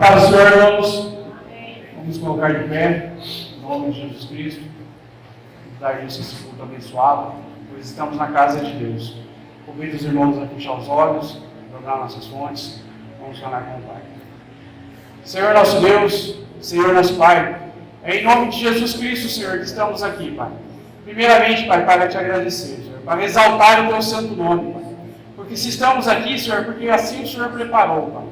paz do Senhor, irmãos. Vamos colocar de pé, em nome de Jesus Cristo, dar início a esse culto abençoado, pois estamos na casa de Deus. Convido os irmãos a fechar os olhos, dobrar nossas fontes, vamos orar com o Pai. Senhor nosso Deus, Senhor nosso Pai, é em nome de Jesus Cristo, Senhor, que estamos aqui, Pai. Primeiramente, Pai, para te agradecer, Senhor, para exaltar o teu santo nome, Pai. Porque se estamos aqui, Senhor, porque assim o Senhor preparou, Pai.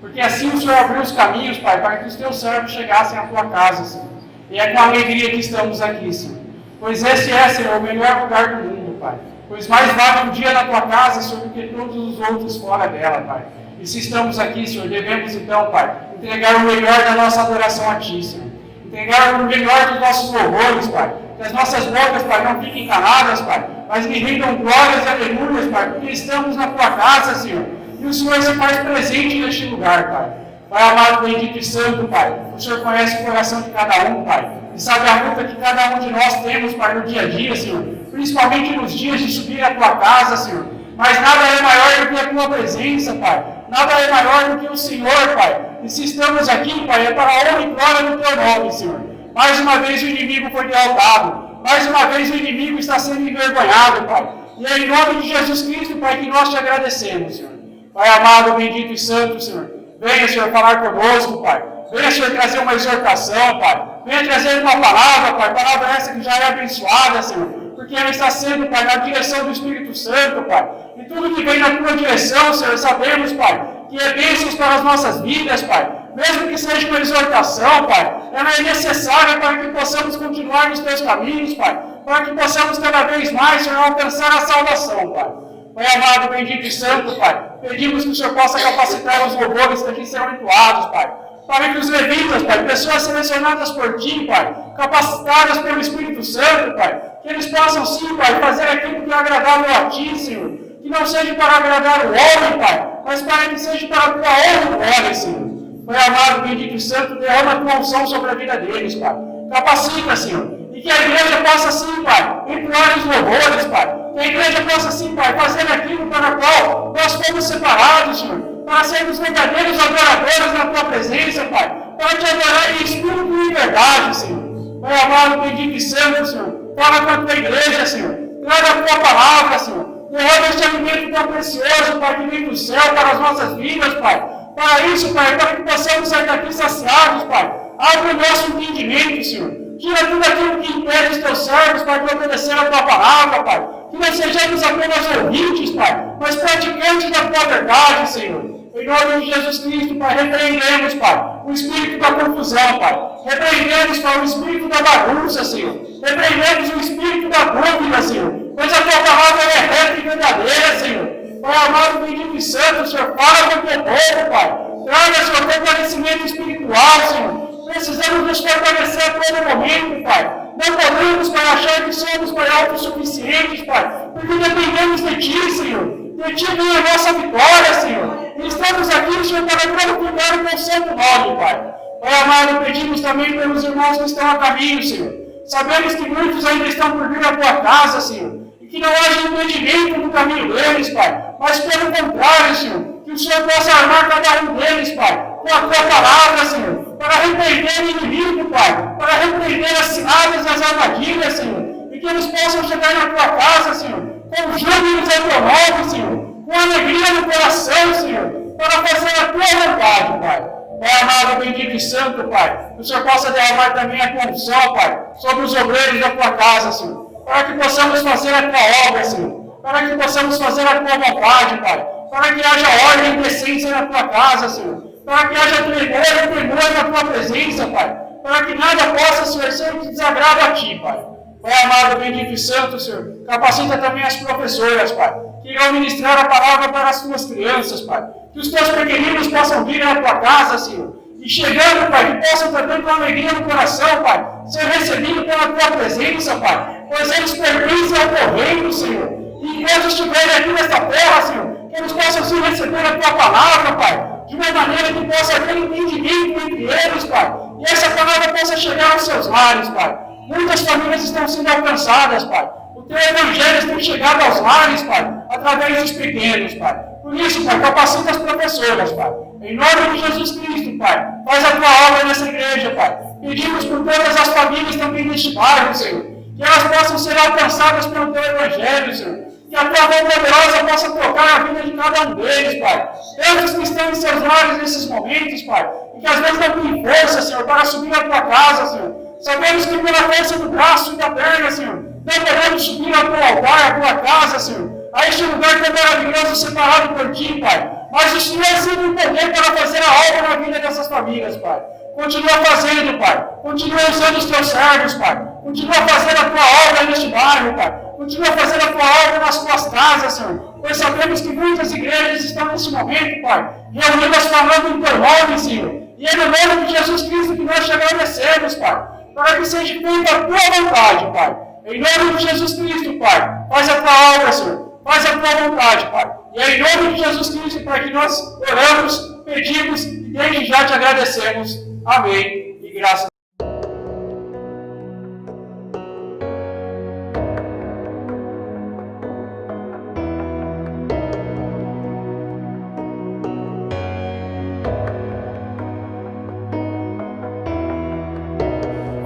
Porque assim o Senhor abriu os caminhos, Pai, para que os teus servos chegassem à tua casa, Senhor. E é com alegria que estamos aqui, Senhor. Pois esse é, Senhor, o melhor lugar do mundo, Pai. Pois mais vale um dia na tua casa, Senhor, do que todos os outros fora dela, Pai. E se estamos aqui, Senhor, devemos então, Pai, entregar o melhor da nossa adoração a Ti, Senhor. Entregar o melhor dos nossos louvores, Pai. Que as nossas bocas, Pai, não fiquem caladas, Pai, mas me rendam glórias e aleluias, Pai, porque estamos na tua casa, Senhor. E o Senhor se faz presente neste lugar, Pai. Pai amado, bendito e santo, Pai. O Senhor conhece o coração de cada um, Pai. E sabe a luta que cada um de nós temos, Pai, no dia a dia, Senhor. Principalmente nos dias de subir à tua casa, Senhor. Mas nada é maior do que a tua presença, Pai. Nada é maior do que o Senhor, Pai. E se estamos aqui, Pai, é para a honra e glória do teu nome, Senhor. Mais uma vez o inimigo foi derrotado. Mais uma vez o inimigo está sendo envergonhado, Pai. E é em nome de Jesus Cristo, Pai, que nós te agradecemos, Senhor. Pai amado, bendito e santo, Senhor. Venha, Senhor, falar conosco, Pai. Venha, Senhor, trazer uma exortação, Pai. Venha trazer uma palavra, Pai. Palavra essa que já é abençoada, Senhor. Porque ela está sendo, Pai, na direção do Espírito Santo, Pai. E tudo que vem na tua direção, Senhor, sabemos, Pai, que é bênçãos para as nossas vidas, Pai. Mesmo que seja uma exortação, Pai, ela é necessária para que possamos continuar nos teus caminhos, Pai. Para que possamos cada vez mais, Senhor, alcançar a salvação, Pai. Pai amado, bendito e santo, Pai, pedimos que o Senhor possa capacitar os louvores que aqui serão entoados, Pai. Para que os levitas, Pai, pessoas selecionadas por Ti, Pai, capacitadas pelo Espírito Santo, Pai, que eles possam sim, Pai, fazer aquilo que é agradável a Ti, Senhor. Que não seja para agradar o homem, Pai, mas para que seja para a Tua honra e glória, Senhor. Pai amado, bendito e santo, derrama a Tua unção sobre a vida deles, Pai. Capacita, Senhor. E que a igreja possa sim, Pai, entoar os louvores, Pai. Que a igreja possa sim, Pai, fazer aquilo para o qual nós fomos separados, Senhor. Para sermos verdadeiros adoradores na Tua presença, Pai. Para Te adorar em espírito e em verdade, Senhor. Pai amado, bendito e santo, Senhor. Fala com a Tua igreja, Senhor. Traga a Tua palavra, Senhor. Derrama este alimento tão precioso, Pai, que vem do céu para as nossas vidas, Pai. Para isso, Pai, para que possamos sair daqui saciados, Pai. Abre o nosso entendimento, Senhor. Tira tudo aquilo que impede os teus servos, Pai, de obedecer a Tua palavra, Pai. Que não sejamos apenas ouvintes, Pai, mas praticantes da Tua verdade, Senhor. Em nome de Jesus Cristo, Pai, repreendemos, Pai, o espírito da confusão, Pai. Repreendemos, Pai, o espírito da bagunça, Senhor. Repreendemos o espírito da dúvida, Senhor. Pois a Tua palavra é reta e verdadeira, Senhor. Pai amado, bendito e santo, Senhor, fala com o Teu povo, Pai. Traga, Senhor, fortalecimento espiritual, Senhor. Precisamos nos fortalecer a todo momento, Pai. Não podemos, Pai, achar que somos, Pai, autossuficientes, Pai. Porque dependemos de Ti, Senhor. De Ti vem a nossa vitória, Senhor. E estamos aqui, Senhor, para glorificar o Teu santo nome, Pai. Pai amado, pedimos também pelos irmãos que estão a caminho, Senhor. Sabemos que muitos ainda estão por vir à Tua casa, Senhor. E que não haja impedimento no caminho deles, Pai. Mas pelo contrário, Senhor. Que o Senhor possa armar cada um deles, Pai. Com a Tua palavra, Senhor. Para repreender o inimigo, Pai. Para repreender as ciladas e as armadilhas, Senhor. E que eles possam chegar na Tua casa, Senhor. Com júbilos em Teu nome, Senhor. Com alegria no coração, Senhor. Para fazer a Tua vontade, Pai. Pai amado, bendito e santo, Pai. Que o Senhor possa derramar também a Tua unção, Pai. Sobre os obreiros da Tua casa, Senhor. Para que possamos fazer a Tua obra, Senhor. Para que possamos fazer a Tua vontade, Pai. Para que haja ordem e decência na Tua casa, Senhor. Para que haja tremor e temor na Tua presença, Pai. Para que nada possa, Senhor, ser de desagrado a Ti, Pai. Pai amado, bendito e santo, Senhor. Capacita também as professoras, Pai. Que irão ministrar a palavra para as Tuas crianças, Pai. Que os Teus pequeninos possam vir à Tua casa, Senhor. E chegando, Pai, que possam também com alegria no coração, Pai. Ser recebidos pela Tua presença, Pai. Pois eles pertencem ao Teu reino, Senhor. E enquanto estiverem aqui nesta terra, Senhor, que eles possam sim receber a Tua palavra, Pai. De uma maneira que possa haver entendimento entre eles, Pai. E essa palavra possa chegar aos seus lares, Pai. Muitas famílias estão sendo alcançadas, Pai. O Teu evangelho tem chegado aos lares, Pai, através dos pequenos, Pai. Por isso, Pai, capacita as professoras, Pai. Em nome de Jesus Cristo, Pai, faz a tua obra nessa igreja, Pai. Pedimos por todas as famílias também neste bairro, Senhor, que elas possam ser alcançadas pelo teu evangelho, Senhor. Que a tua mão poderosa possa tocar a vida de cada um deles, Pai. Tantos que estão em seus lares nesses momentos, Pai, e que às vezes não têm força, Senhor, para subir a tua casa, Senhor. Sabemos que pela força do braço e da perna, Senhor, não podemos subir ao teu altar, à tua casa, Senhor, a este lugar tão maravilhoso separado por ti, Pai. Mas o Senhor sempre um poder para fazer a obra na vida dessas famílias, Pai. Continua fazendo, Pai. Continua usando os teus servos, Pai. Continua fazendo a tua obra neste bairro, Pai. Continua fazendo a tua obra nas tuas casas, Senhor. Pois sabemos que muitas igrejas estão nesse momento, Pai, reunidas falando em teu nome, Senhor. E é no nome de Jesus Cristo que nós te agradecemos, Pai. Para que seja feita a tua vontade, Pai. Em nome de Jesus Cristo, Pai. Faz a tua obra, Senhor. Faz a tua vontade, Pai. E é em nome de Jesus Cristo para que nós oramos, pedimos e desde já te agradecemos. Amém. E graças a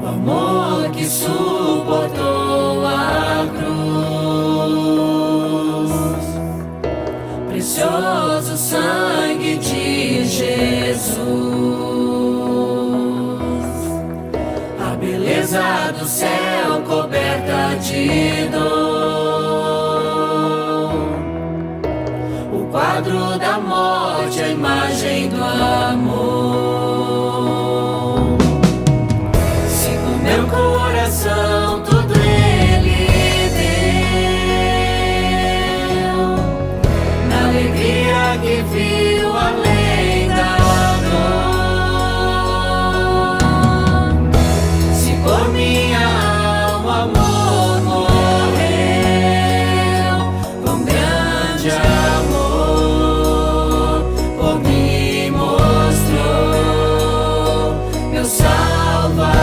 O amor que suportou a cruz, precioso sangue de Jesus, a beleza do céu coberta de dor, o quadro da morte, a imagem do amor. Meu coração tudo Ele deu, na alegria que viu além da dor. Se por minha alma amor morreu, com grande amor por mim mostrou meu Salvador.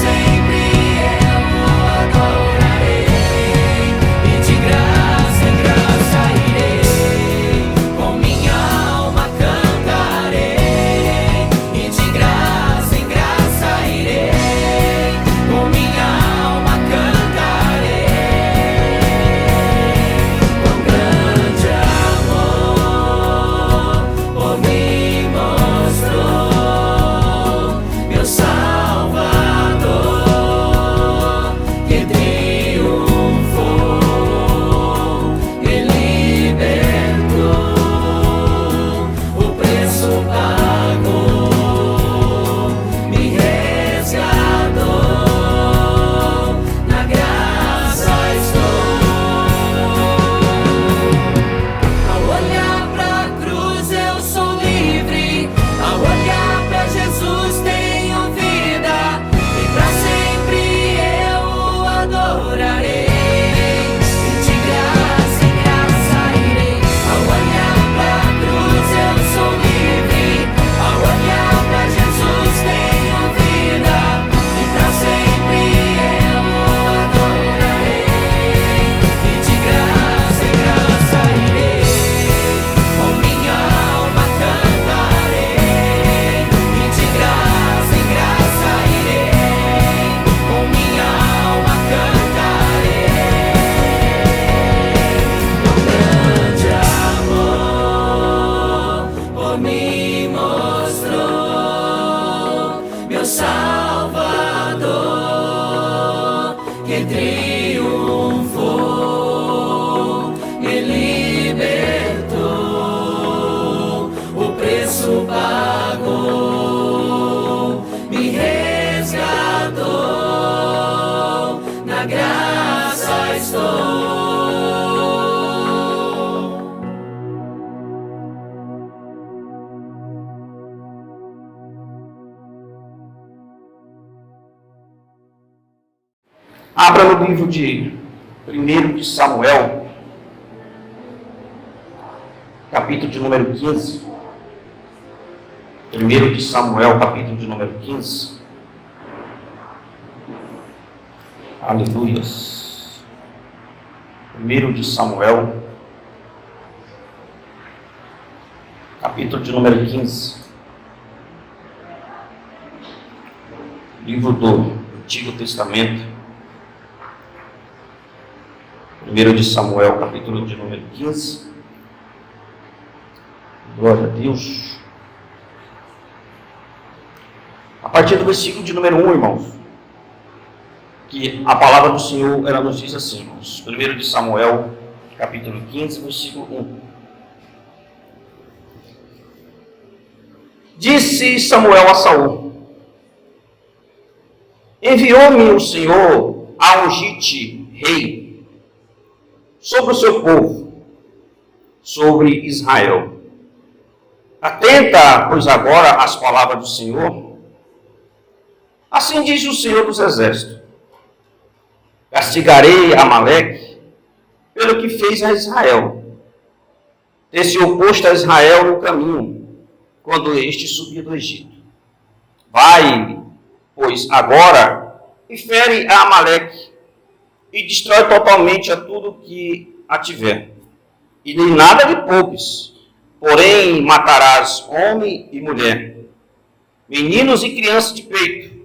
Sempre triunfou, me libertou, o preço pagou, me resgatou, na graça estou. Abra no livro de 1 de Samuel, capítulo de número 15. 1 de Samuel, capítulo de número 15. Aleluias. 1 de Samuel, capítulo de número 15. Livro do Antigo Testamento. 1 de Samuel, capítulo de número 15. Glória a Deus. A partir do versículo de número 1, irmãos, que a palavra do Senhor, ela nos diz assim, irmãos. 1 de Samuel, capítulo 15, versículo 1. Disse Samuel a Saul: enviou-me o Senhor a ungir-te rei sobre o seu povo, sobre Israel. Atenta, pois, agora às palavras do Senhor. Assim diz o Senhor dos Exércitos: castigarei Amaleque pelo que fez a Israel, ter se oposto a Israel no caminho, quando este subia do Egito. Vai, pois, agora e fere a Amaleque, e destrói totalmente a tudo que a tiver. E nem nada lhe poupes, porém matarás homem e mulher, meninos e crianças de peito,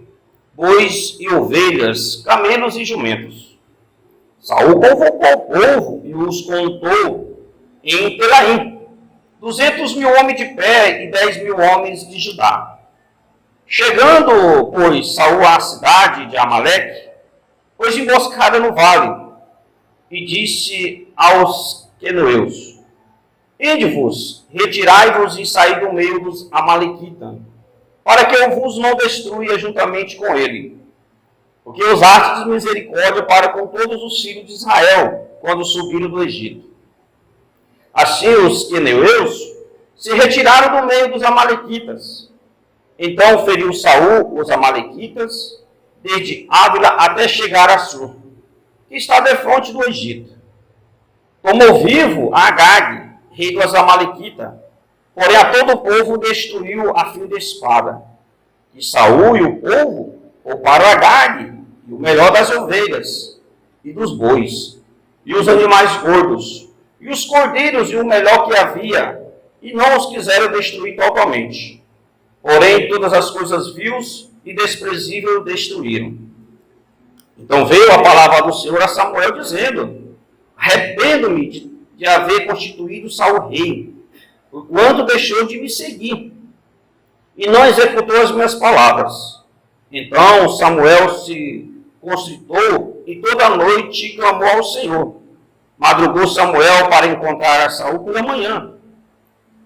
bois e ovelhas, camelos e jumentos. Saul convocou o povo e os contou em Telaim, 200.000 homens de pé e 10.000 homens de Judá. Chegando, pois, Saul à cidade de Amaleque, pôs emboscada no vale, e disse aos queneus: ide-vos, retirai-vos e saí do meio dos amalequitas, para que eu vos não destrua juntamente com ele. Porque usaste de misericórdia para com todos os filhos de Israel, quando subiram do Egito. Assim os queneus se retiraram do meio dos amalequitas. Então feriu Saul os amalequitas, desde Ávila até chegar a Sur, que está defronte do Egito. Tomou vivo a Agag, rei dos amalequitas, porém a todo o povo destruiu a fio de espada. E Saul e o povo pouparam Agag, e o melhor das ovelhas, e dos bois, e os animais gordos, e os cordeiros, e o melhor que havia, e não os quiseram destruir totalmente. Porém todas as coisas vios e desprezível destruíram. Então veio a palavra do Senhor a Samuel dizendo: arrependo-me de haver constituído Saul rei, porquanto deixou de me seguir, e não executou as minhas palavras. Então Samuel se constritou e toda a noite clamou ao Senhor. Madrugou Samuel para encontrar a Saul pela manhã,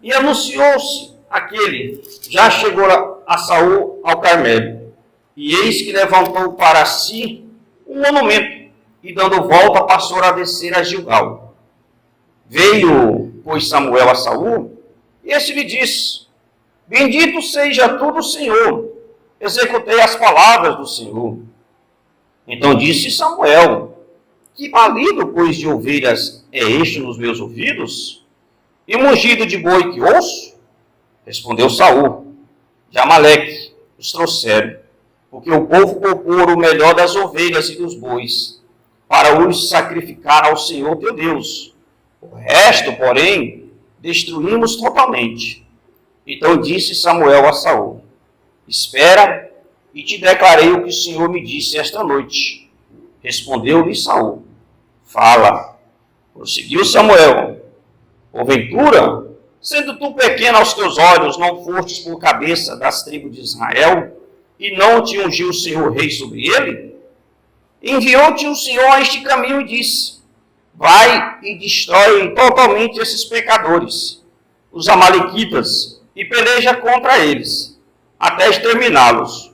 e anunciou-se aquele: já chegou a Saul ao Carmelo, e eis que levantou para si um monumento, e dando volta passou a descer a Gilgal. Veio, pois, Samuel a Saul, e este lhe disse: bendito seja tu do Senhor, executei as palavras do Senhor. Então disse Samuel: que balido, pois, de ovelhas é este nos meus ouvidos? E mugido de boi que ouço? Respondeu Saul: de Amaleque os trouxeram, porque o povo poupou o melhor das ovelhas e dos bois, para os sacrificar ao Senhor teu Deus. O resto, porém, destruímos totalmente. Então disse Samuel a Saul: espera, e te declarei o que o Senhor me disse esta noite. Respondeu-lhe Saul: fala. Prosseguiu Samuel: porventura, sendo tu pequeno aos teus olhos, não fostes por cabeça das tribos de Israel, e não te ungiu o Senhor rei sobre ele? enviou-te o Senhor a este caminho e disse: vai e destrói totalmente esses pecadores, os amalequitas, e peleja contra eles, até exterminá-los.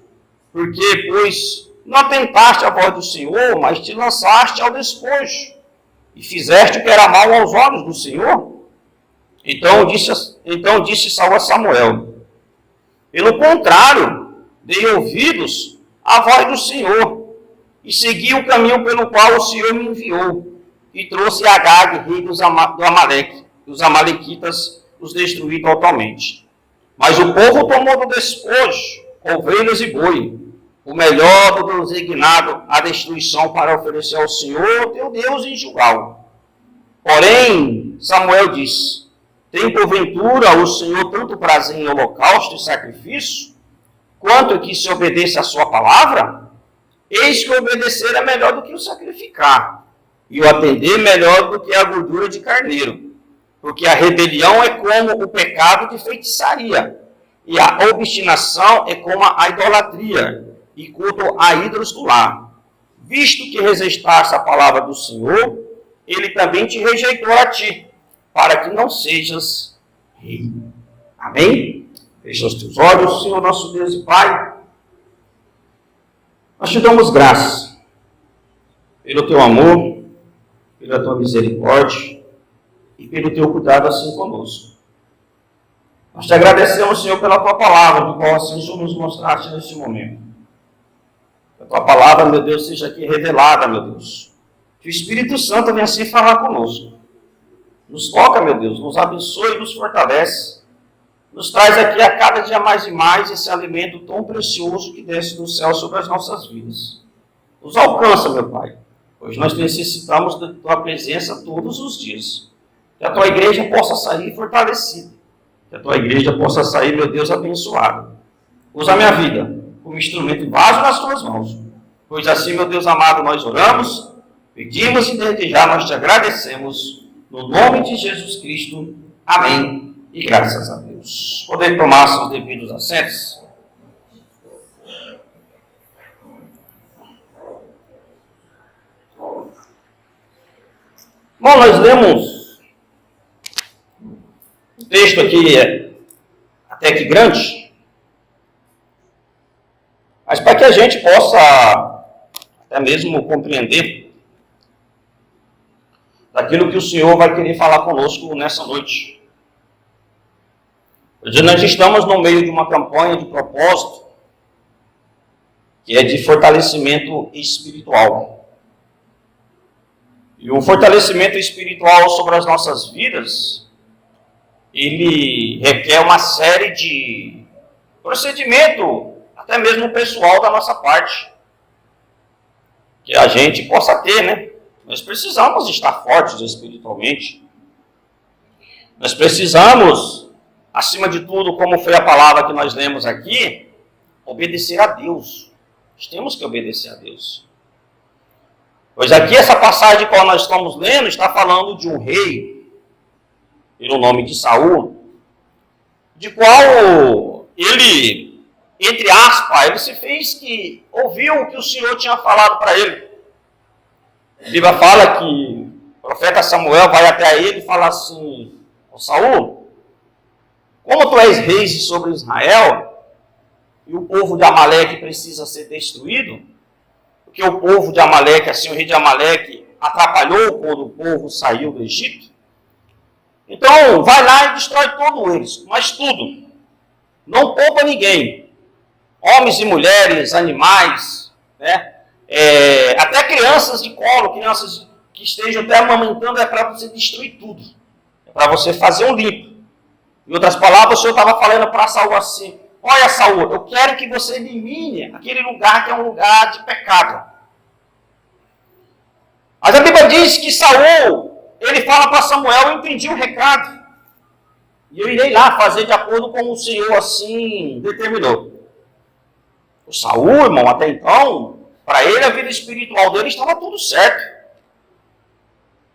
Porque, pois, não atentaste à voz do Senhor, mas te lançaste ao despojo, e fizeste o que era mal aos olhos do Senhor. Então disse Saul a Samuel: pelo contrário, dei ouvidos à voz do Senhor, e segui o caminho pelo qual o Senhor me enviou, e trouxe Agag, rei do Amaleque, e os amalequitas os destruí totalmente. Mas o povo tomou do despojo ovelhas e boi, o melhor do designado à destruição, para oferecer ao Senhor teu Deus em Gilgal. Porém, Samuel disse: tem porventura o Senhor tanto prazer em holocausto e sacrifício, quanto que se obedeça a sua palavra? Eis que obedecer é melhor do que o sacrificar, e o atender melhor do que a gordura de carneiro. Porque a rebelião é como o pecado de feitiçaria, e a obstinação é como a idolatria, e culto a ídolos do lar. Visto que rejeitaste a palavra do Senhor, ele também te rejeitou a ti, para que não sejas rei. Amém? Fecha os teus olhos, Senhor nosso Deus e Pai. Nós te damos graça pelo teu amor, pela tua misericórdia e pelo teu cuidado assim conosco. Nós te agradecemos, Senhor, pela tua palavra, do qual assim o Senhor nos mostraste neste momento. Que a tua palavra, meu Deus, seja aqui revelada, meu Deus. Que o Espírito Santo venha assim falar conosco. Nos toca, meu Deus, nos abençoe e nos fortalece. Nos traz aqui a cada dia mais e mais esse alimento tão precioso que desce do céu sobre as nossas vidas. Nos alcança, meu Pai, pois nós necessitamos da tua presença todos os dias. Que a tua igreja possa sair fortalecida. Que a tua igreja possa sair, meu Deus, abençoada. Usa a minha vida como instrumento vaso nas tuas mãos. Pois assim, meu Deus amado, nós oramos, pedimos e desde já nós te agradecemos. No nome de Jesus Cristo. Amém. E graças a Deus. Podem tomar seus devidos assentos. Bom, nós lemos um texto aqui até que grande, mas para que a gente possa até mesmo compreender daquilo que o Senhor vai querer falar conosco nessa noite. Hoje nós estamos no meio de uma campanha de propósito, que é de fortalecimento espiritual. E o fortalecimento espiritual sobre as nossas vidas, ele requer uma série de procedimento, até mesmo pessoal da nossa parte, que a gente possa ter, né? Nós precisamos estar fortes espiritualmente. Nós precisamos, acima de tudo, como foi a palavra que nós lemos aqui, obedecer a Deus. Nós temos que obedecer a Deus. Pois aqui essa passagem que nós estamos lendo está falando de um rei, pelo nome de Saul, de qual ele, entre aspas, ele se fez que ouviu o que o Senhor tinha falado para ele. A Bíblia fala que o profeta Samuel vai até ele e fala assim: ô Saul, como tu és rei sobre Israel, e o povo de Amaleque precisa ser destruído, porque o povo de Amaleque, assim, o rei de Amaleque atrapalhou quando o povo saiu do Egito, então vai lá e destrói todos eles, mas tudo, não poupa ninguém, homens e mulheres, animais, né? Até crianças de colo, crianças que estejam até amamentando, é para você destruir tudo, é para você fazer um limpo. Em outras palavras, o Senhor estava falando para Saul assim: olha, Saul, eu quero que você elimine aquele lugar que é um lugar de pecado. Mas a Bíblia diz que Saul, ele fala para Samuel: eu entendi o recado, e eu irei lá fazer de acordo com o Senhor assim determinou. O Saul, irmão, até então, para ele a vida espiritual dele estava tudo certo.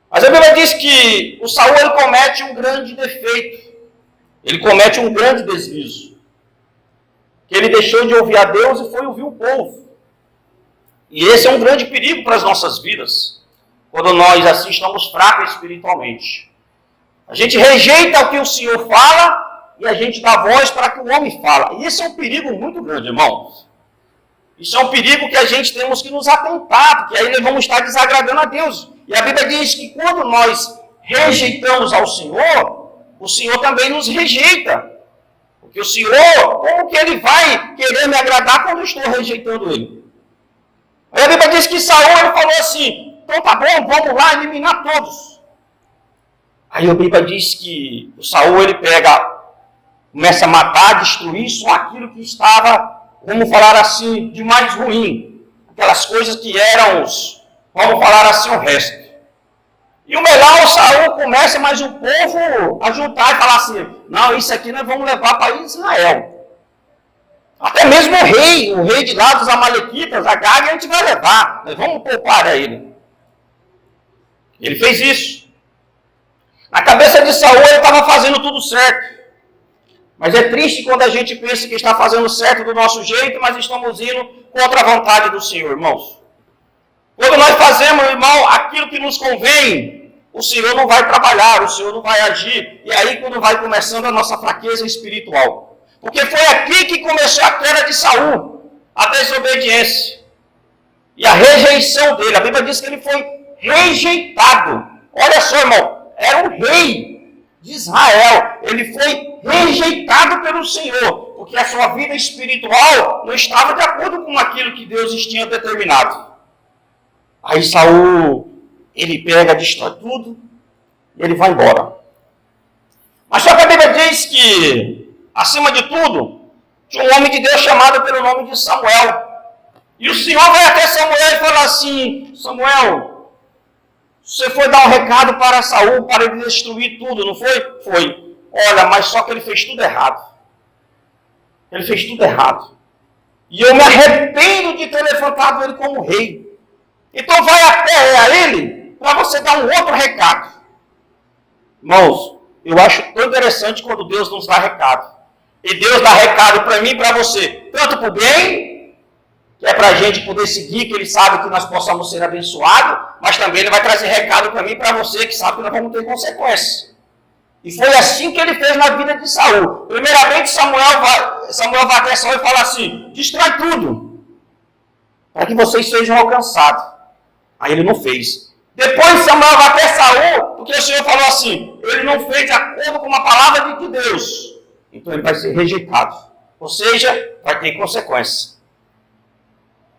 Mas a Bíblia diz que o Saul, ele comete um grande defeito. Ele comete um grande deslize. Que ele deixou de ouvir a Deus e foi ouvir o povo. E esse é um grande perigo para as nossas vidas, quando nós assim estamos fracos espiritualmente. A gente rejeita o que o Senhor fala e a gente dá voz para que o homem fala. E esse é um perigo muito grande, irmãos. Isso é um perigo que a gente temos que nos atentar, porque aí nós vamos estar desagradando a Deus. E a Bíblia diz que quando nós rejeitamos ao Senhor, o Senhor também nos rejeita. Porque o Senhor, como que Ele vai querer me agradar quando eu estou rejeitando Ele? Aí a Bíblia diz que Saul ele falou assim, então tá bom, vamos lá eliminar todos. Aí a Bíblia diz que o Saul ele começa a matar, destruir só aquilo que estava, vamos falar assim, de mais ruim. Aquelas coisas que eram vamos falar assim, o resto. E o melhor, o Saul começa mais um povo a juntar e falar assim, não, isso aqui nós vamos levar para Israel. Até mesmo o rei de lá dos Amalequitas, Agag, a gente vai levar, nós vamos poupar a ele. Ele fez isso. Na cabeça de Saul ele estava fazendo tudo certo. Mas é triste quando a gente pensa que está fazendo certo do nosso jeito, mas estamos indo contra a vontade do Senhor, irmãos. Quando nós fazemos, irmão, aquilo que nos convém, o Senhor não vai trabalhar, o Senhor não vai agir. E aí quando vai começando a nossa fraqueza espiritual. Porque foi aqui que começou a queda de Saul, a desobediência. E a rejeição dele. A Bíblia diz que ele foi rejeitado. Olha só, irmão, era um rei de Israel. Ele foi rejeitado pelo Senhor, porque a sua vida espiritual não estava de acordo com aquilo que Deus tinha determinado. Aí Saul, ele pega, destrói tudo, e ele vai embora. Mas só que a Bíblia diz que, acima de tudo, tinha um homem de Deus chamado pelo nome de Samuel. E o Senhor vai até Samuel e fala assim, Samuel, você foi dar um recado para Saul, para ele destruir tudo, não foi? Foi. Olha, mas só que ele fez tudo errado. Ele fez tudo errado. E eu me arrependo de ter levantado ele como rei. Então vai até a ele para você dar um outro recado. Irmãos, eu acho tão interessante quando Deus nos dá recado. E Deus dá recado para mim e para você. Tanto para o bem, que é para a gente poder seguir, que Ele sabe que nós possamos ser abençoados, mas também Ele vai trazer recado para mim e para você, que sabe que nós vamos ter consequências. E foi assim que Ele fez na vida de Saul. Primeiramente, Samuel vai até Saul e fala assim, destrói tudo, para que vocês sejam alcançados. Aí ele não fez. Depois Samuel vai até Saul, porque o Senhor falou assim, ele não fez de acordo com a palavra de Deus. Então ele vai ser rejeitado. Ou seja, vai ter consequência.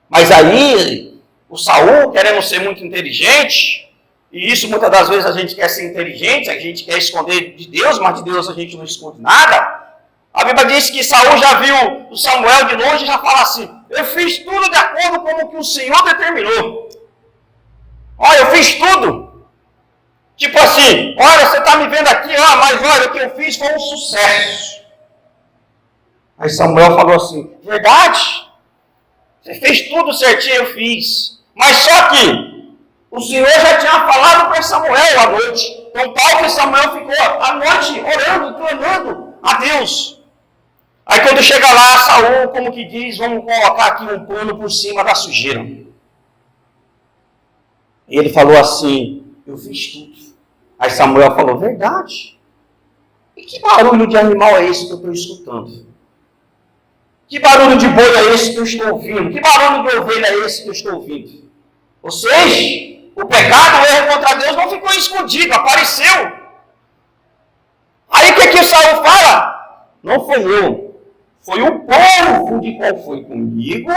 Mas aí, o Saul, querendo ser muito inteligente, e isso muitas das vezes a gente quer ser inteligente, a gente quer esconder de Deus, mas de Deus a gente não esconde nada. A Bíblia diz que Saul já viu o Samuel de longe e já fala assim, eu fiz tudo de acordo com o que o Senhor determinou. Olha, eu fiz tudo. Tipo assim, olha, você está me vendo aqui, mas olha, o que eu fiz foi um sucesso. Aí Samuel falou assim, verdade? Você fez tudo certinho, eu fiz. Mas só que o Senhor já tinha falado para Samuel à noite. Então, tal que Samuel ficou à noite orando, clamando a Deus. Aí quando chega lá, Saul, como que diz, vamos colocar aqui um pano por cima da sujeira. E ele falou assim, eu fiz tudo. Aí Samuel falou, verdade? E que barulho de animal é esse que eu estou escutando? Que barulho de boi é esse que eu estou ouvindo? Que barulho de ovelha é esse que eu estou ouvindo? Ou seja, o pecado, o erro contra Deus não ficou escondido, apareceu. Aí o que Saul fala? Não foi eu, foi o povo de qual foi comigo,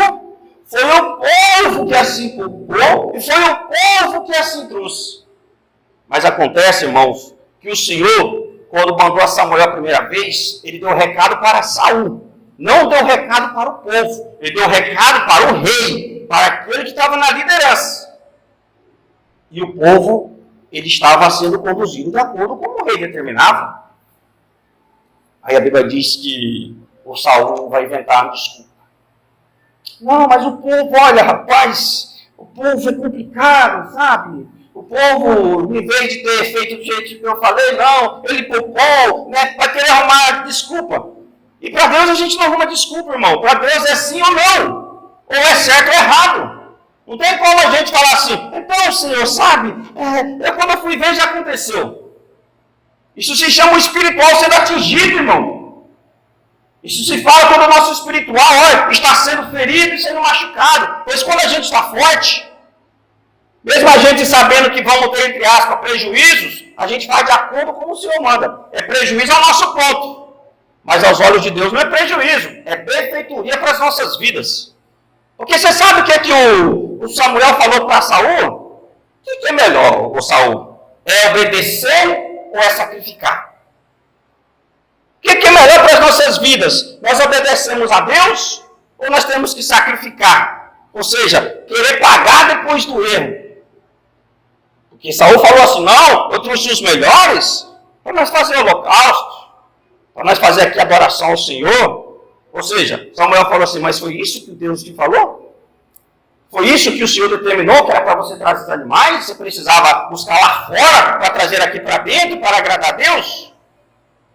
foi o povo que assim culpou e foi o povo que assim trouxe. Mas acontece, irmãos, que o Senhor, quando mandou a Samuel a primeira vez, ele deu um recado para Saul. Não deu um recado para o povo, ele deu um recado para o rei, para aquele que estava na liderança. E o povo, ele estava sendo conduzido de acordo com o rei determinava. Aí a Bíblia diz que o Saul vai inventar uma desculpa. Não, mas o povo, olha, rapaz, o povo é complicado, sabe? O povo, em vez de ter feito do jeito que eu falei, não, ele poupou, né? Vai querer arrumar desculpa. E para Deus a gente não arruma desculpa, irmão. Para Deus é sim ou não. Ou é certo ou errado. Não tem como a gente falar assim, então, Senhor, sabe, quando eu fui ver já aconteceu. Isso se chama o espiritual sendo atingido, irmão. Isso se fala quando o nosso espiritual está sendo ferido e sendo machucado. Pois quando a gente está forte, mesmo a gente sabendo que vamos ter, entre aspas, prejuízos, a gente faz de acordo com o Senhor manda. É prejuízo ao nosso ponto. Mas aos olhos de Deus não é prejuízo, é benfeitoria para as nossas vidas. Porque você sabe o que o Samuel falou para Saul? O que é melhor, Saul? É obedecer ou é sacrificar? O que é melhor para as nossas vidas? Nós obedecemos a Deus ou nós temos que sacrificar? Ou seja, querer pagar depois do erro. Porque Saul falou assim, não, eu trouxe os melhores para nós fazer holocausto, para nós fazer aqui adoração ao Senhor. Ou seja, Samuel falou assim, mas foi isso que Deus te falou? Foi isso que o Senhor determinou, que era para você trazer os animais? Você precisava buscar lá fora para trazer aqui para dentro, para agradar a Deus?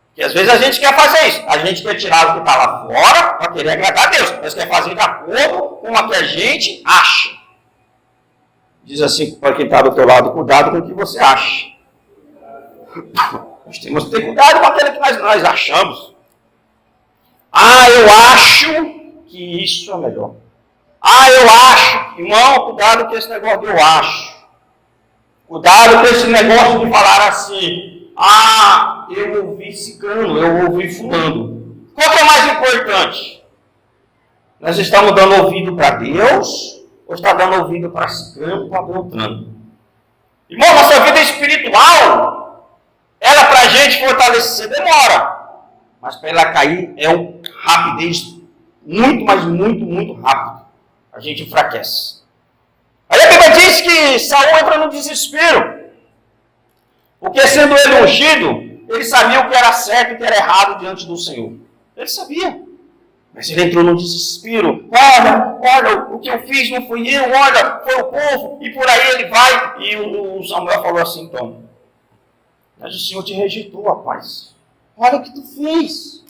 Porque às vezes a gente quer fazer isso. A gente quer tirar o que está lá fora para querer agradar a Deus. Mas quer fazer de acordo com o que a gente acha. Diz assim para quem está do teu lado, cuidado com o que você acha. Nós temos que ter cuidado com aquilo que nós achamos. Eu acho que isso é melhor. Eu acho. Irmão, cuidado com esse negócio de eu acho. Cuidado com esse negócio de falar assim, eu ouvi ciclano, eu ouvi fulano. Qual que é mais importante? Nós estamos dando ouvido para Deus ou está dando ouvido para ciclano, para Beltrano? Irmão, nossa vida espiritual, ela para a gente fortalecer demora. Mas para ela cair é uma rapidez muito, mas muito, muito rápido. A gente enfraquece. Aí a Bíblia diz que Saul entra no desespero. Porque sendo ele ungido, ele sabia o que era certo e o que era errado diante do Senhor. Ele sabia. Mas ele entrou no desespero. Olha, o que eu fiz não fui eu, olha, foi o povo. E por aí ele vai. E o Samuel falou assim, então, mas o Senhor te rejeitou, rapaz. Olha o que tu fez.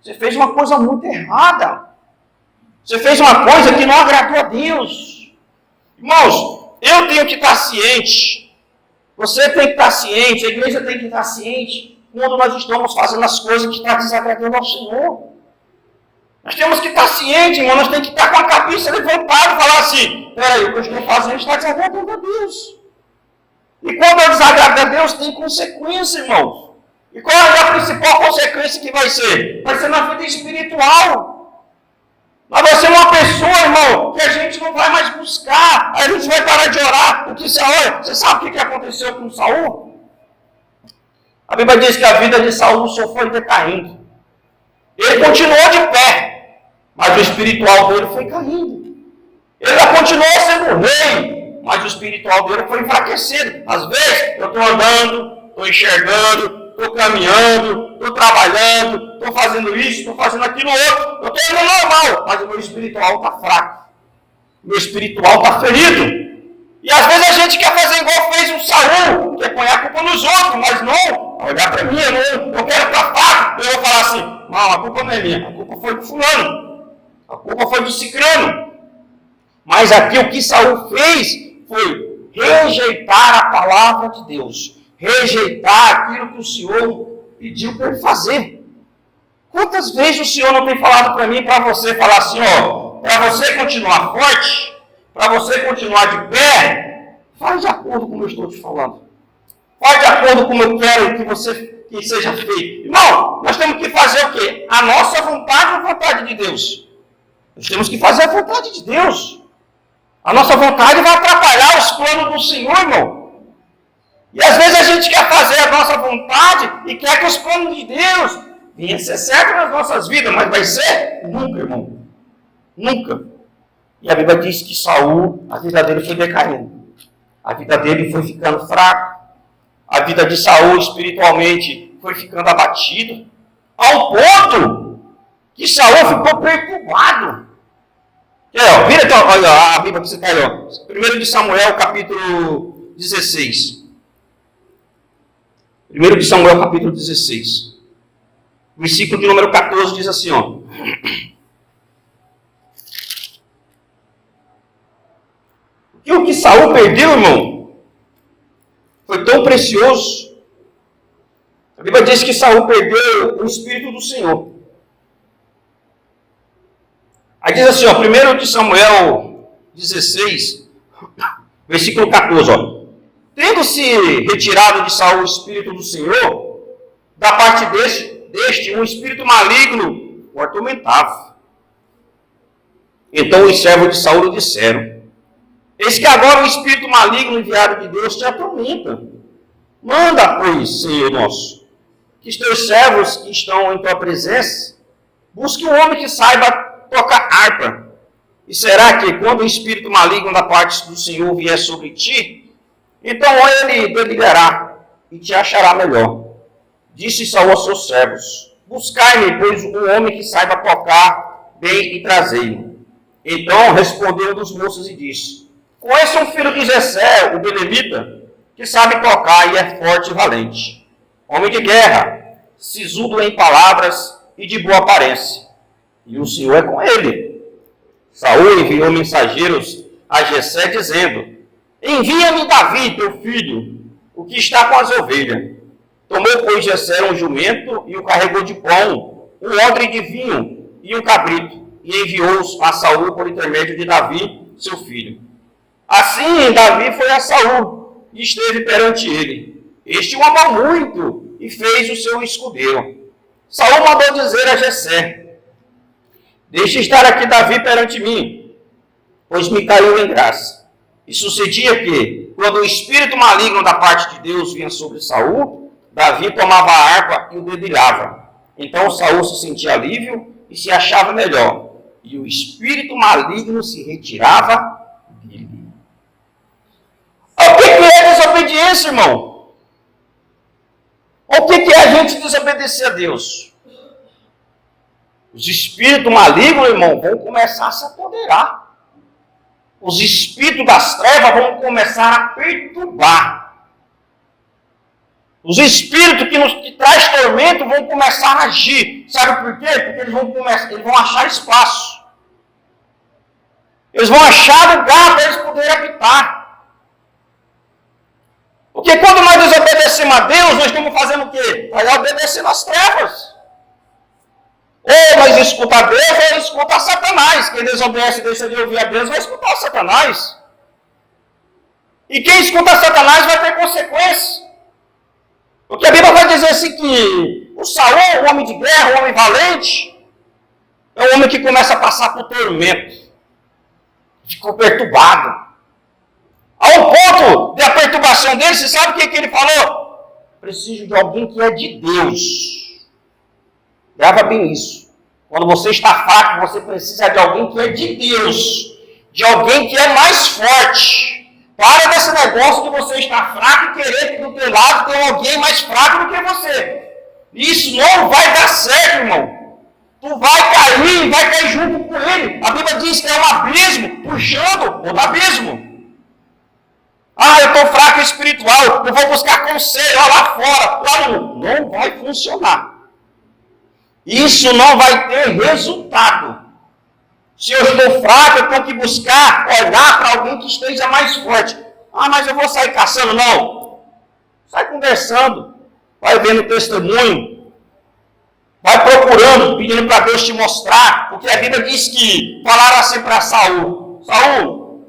Você fez uma coisa muito errada. Você fez uma coisa que não agradou a Deus. Irmãos, eu tenho que estar ciente. Você tem que estar ciente. A igreja tem que estar ciente quando nós estamos fazendo as coisas que estão desagradando ao Senhor. Nós temos que estar cientes, irmão. Nós temos que estar com a cabeça levantada e falar assim, peraí, o que eu estou fazendo está desagradando a Deus. E quando eu desagrado a Deus, tem consequência, irmãos. E qual é a principal consequência que vai ser? Vai ser na vida espiritual. Nós vamos ser uma pessoa, irmão, que a gente não vai mais buscar. A gente vai parar de orar. O que você olha? Você sabe o que aconteceu com Saul? A Bíblia diz que a vida de Saul só foi decaindo. Ele continuou de pé, mas o espiritual dele foi caindo. Ele continuou sendo rei, mas o espiritual dele foi enfraquecido. Às vezes, eu estou andando, estou enxergando, estou caminhando, estou trabalhando, estou fazendo isso, estou fazendo aquilo outro. Eu estou indo normal, mas o meu espiritual está fraco. O meu espiritual está ferido. E às vezes a gente quer fazer igual fez um Saul, quer pôr a culpa nos outros, mas não, olhar para mim, eu quero estar fraco. Eu vou falar assim, não, a culpa não é minha, a culpa foi do fulano, a culpa foi do ciclano. Mas aqui o que Saul fez foi rejeitar a palavra de Deus, rejeitar aquilo que o Senhor pediu para ele fazer. Quantas vezes o Senhor não tem falado para mim, para você, falar assim, para você continuar forte, para você continuar de pé, faz de acordo com o que eu estou te falando. Faz de acordo com o que eu quero que seja feito. Irmão, nós temos que fazer o quê? A nossa vontade ou a vontade de Deus? Nós temos que fazer a vontade de Deus. A nossa vontade vai atrapalhar os planos do Senhor, irmão. E às vezes a gente quer fazer a nossa vontade e quer que os planos de Deus venham ser certos nas nossas vidas, mas vai ser? Nunca, irmão. Nunca. E a Bíblia diz que Saul, a vida dele foi decaindo. A vida dele foi ficando fraca. A vida de Saul, espiritualmente, foi ficando abatida. Ao ponto que Saul ficou perturbado. Vira então, olha a Bíblia que você está aí. 1 de Samuel, capítulo 16. 1 de Samuel, capítulo 16. Versículo de número 14 diz assim, E o que Saul perdeu, irmão, foi tão precioso. A Bíblia diz que Saul perdeu o Espírito do Senhor. Aí diz assim, ó, 1 de Samuel 16, versículo 14, ó. Tendo-se retirado de Saul o Espírito do Senhor, da parte deste um espírito maligno o atormentava. Então os servos de Saul lhe disseram: eis que agora o espírito maligno enviado de Deus te atormenta. Manda, pois, Senhor nosso, que os teus servos que estão em tua presença busquem um homem que saiba tocar harpa. E será que quando o espírito maligno da parte do Senhor vier sobre ti, então ele delirará e te achará melhor. Disse Saul aos seus servos: buscai-me, pois, um homem que saiba tocar bem e trazei-o. Então respondeu um dos moços e disse: conheço um filho de Jessé, o belemita, que sabe tocar e é forte e valente. Homem de guerra, sisudo em palavras e de boa aparência. E o Senhor é com ele. Saul enviou mensageiros a Jessé, dizendo: envia-me Davi, teu filho, o que está com as ovelhas. Tomou, pois, Jessé um jumento e o carregou de pão, um odre de vinho e um cabrito, e enviou-os a Saul por intermédio de Davi, seu filho. Assim, Davi foi a Saul e esteve perante ele. Este o amou muito e fez o seu escudeiro. Saul mandou dizer a Jessé: deixe estar aqui Davi perante mim, pois me caiu em graça. E sucedia que, quando o espírito maligno da parte de Deus vinha sobre Saul, Davi tomava a harpa e o dedilhava. Então Saul se sentia alívio e se achava melhor, e o espírito maligno se retirava dele. O que é desobediência, irmão? O que é a gente desobedecer a Deus? Os espíritos malignos, irmão, vão começar a se apoderar. Os espíritos das trevas vão começar a perturbar. Os espíritos que traz tormento vão começar a agir. Sabe por quê? Porque eles vão achar espaço. Eles vão achar lugar para eles poderem habitar. Porque quando nós desobedecemos a Deus, nós estamos fazendo o quê? Nós obedecendo às trevas. Ou nós escutamos a Deus, ou escuta a Satanás. Quem desobedece e deixa de ouvir a Deus, vai escutar a Satanás. E quem escuta a Satanás vai ter consequências. Porque a Bíblia vai dizer assim que o Saul, o homem de guerra, o homem valente, é um homem que começa a passar por tormento. Ficou perturbado. Ao ponto da perturbação dele, você sabe o que ele falou? Preciso de alguém que é de Deus. Grava bem isso. Quando você está fraco, você precisa de alguém que é de Deus. De alguém que é mais forte. Para desse negócio de você estar fraco e querer que do teu lado tenha alguém mais fraco do que você. Isso não vai dar certo, irmão. Tu vai cair e vai cair junto com ele. A Bíblia diz que é um abismo puxando outro abismo. Ah, eu estou fraco espiritual, eu vou buscar conselho lá fora. Lá não vai funcionar. Isso não vai ter resultado. Se eu estou fraco, eu tenho que buscar, olhar para alguém que esteja mais forte. Ah, mas eu vou sair caçando? Não. Sai conversando. Vai vendo testemunho. Vai procurando, pedindo para Deus te mostrar. Porque a Bíblia diz que falaram assim para Saul: Saul,